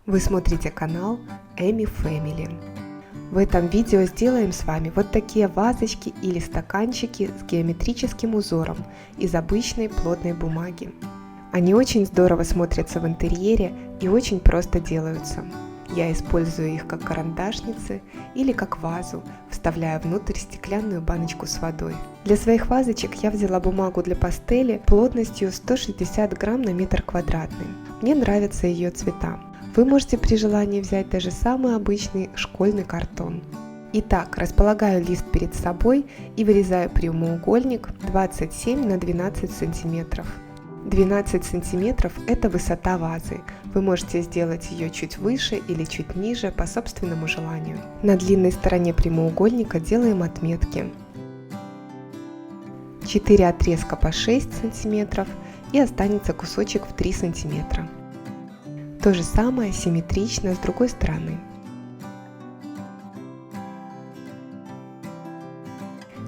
Вы смотрите канал Amy Family. В этом видео сделаем с вами вот такие вазочки или стаканчики с геометрическим узором из обычной плотной бумаги. Они очень здорово смотрятся в интерьере и очень просто делаются. Я использую их как карандашницы или как вазу, вставляя внутрь стеклянную баночку с водой. Для своих вазочек я взяла бумагу для пастели плотностью 160 грамм на метр квадратный. Мне нравятся ее цвета. Вы можете при желании взять даже самый обычный школьный картон. Итак, располагаю лист перед собой и вырезаю прямоугольник 27 на 12 сантиметров. 12 сантиметров – это высота вазы. Вы можете сделать ее чуть выше или чуть ниже по собственному желанию. На длинной стороне прямоугольника делаем отметки. 4 отрезка по 6 сантиметров и останется кусочек в 3 сантиметра. То же самое симметрично с другой стороны.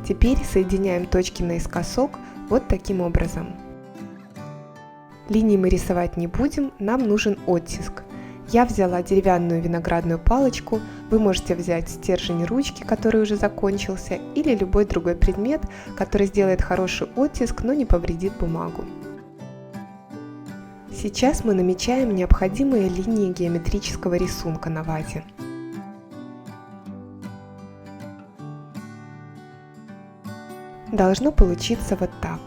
Теперь соединяем точки наискосок вот таким образом. Линии мы рисовать не будем, нам нужен оттиск. Я взяла деревянную виноградную палочку, вы можете взять стержень ручки, который уже закончился, или любой другой предмет, который сделает хороший оттиск, но не повредит бумагу. Сейчас мы намечаем необходимые линии геометрического рисунка на вазе. Должно получиться вот так.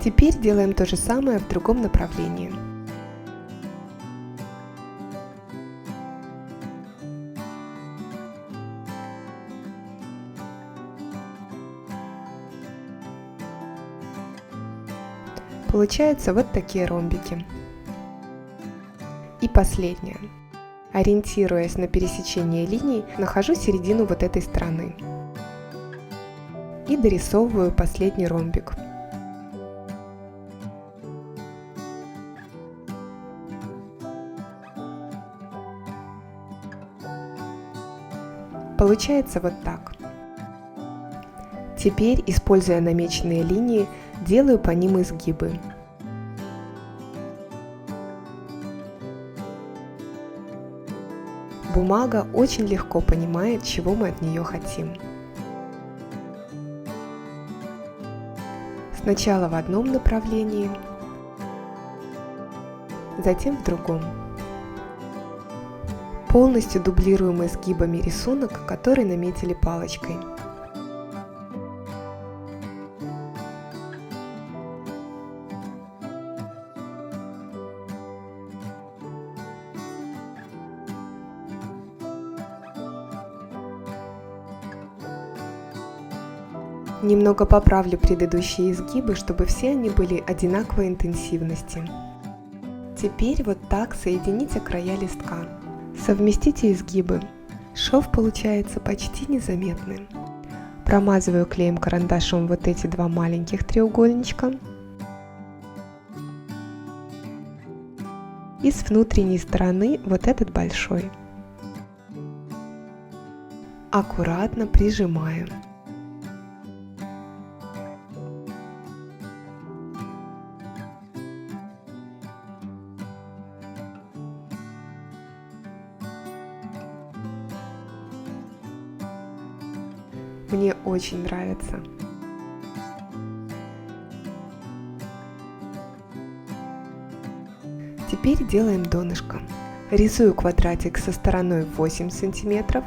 Теперь делаем то же самое в другом направлении. Получаются вот такие ромбики. И последнее. Ориентируясь на пересечение линий, нахожу середину вот этой стороны. И дорисовываю последний ромбик. Получается вот так. Теперь, используя намеченные линии, делаю по ним изгибы. Бумага очень легко понимает, чего мы от нее хотим. Сначала в одном направлении, затем в другом. Полностью дублируем изгибами рисунок, который наметили палочкой. Немного поправлю предыдущие изгибы, чтобы все они были одинаковой интенсивности. Теперь вот так соедините края листка. Совместите изгибы. Шов получается почти незаметным. Промазываю клеем карандашом вот эти два маленьких треугольничка. И с внутренней стороны вот этот большой. Аккуратно прижимаю. Мне очень нравится. Теперь делаем донышко. Рисую квадратик со стороной 8 см.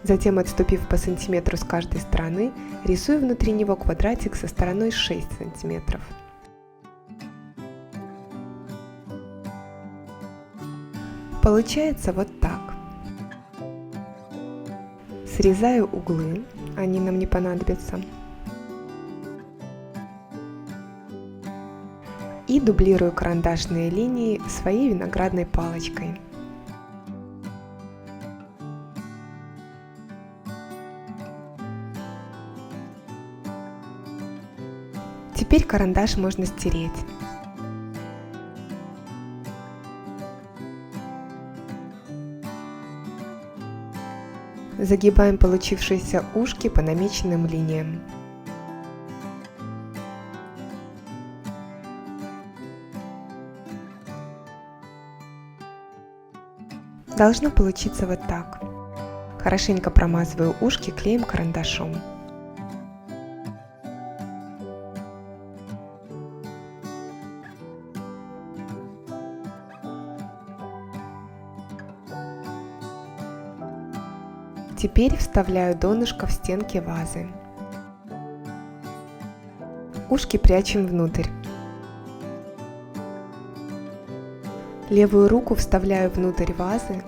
Затем, отступив по сантиметру с каждой стороны, рисую внутри него квадратик со стороной 6 см. Получается вот так. Срезаю углы, они нам не понадобятся. И дублирую карандашные линии своей виноградной палочкой. Теперь карандаш можно стереть. Загибаем получившиеся ушки по намеченным линиям. Должно получиться вот так. Хорошенько промазываю ушки клеем карандашом. Теперь вставляю донышко в стенки вазы. Ушки прячем внутрь. Левую руку вставляю внутрь вазы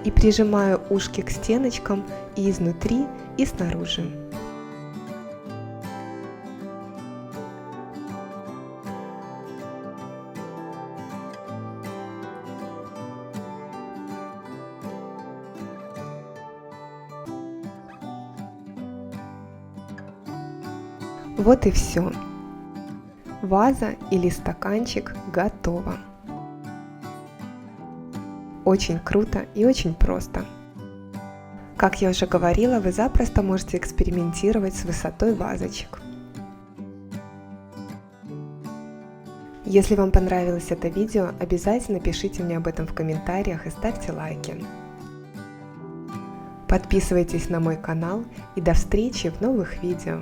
и прижимаю ушки к стеночкам и изнутри, и снаружи. Вот и все. Ваза или стаканчик готово. Очень круто и очень просто. Как я уже говорила, вы запросто можете экспериментировать с высотой вазочек. Если вам понравилось это видео, обязательно пишите мне об этом в комментариях и ставьте лайки. Подписывайтесь на мой канал и до встречи в новых видео.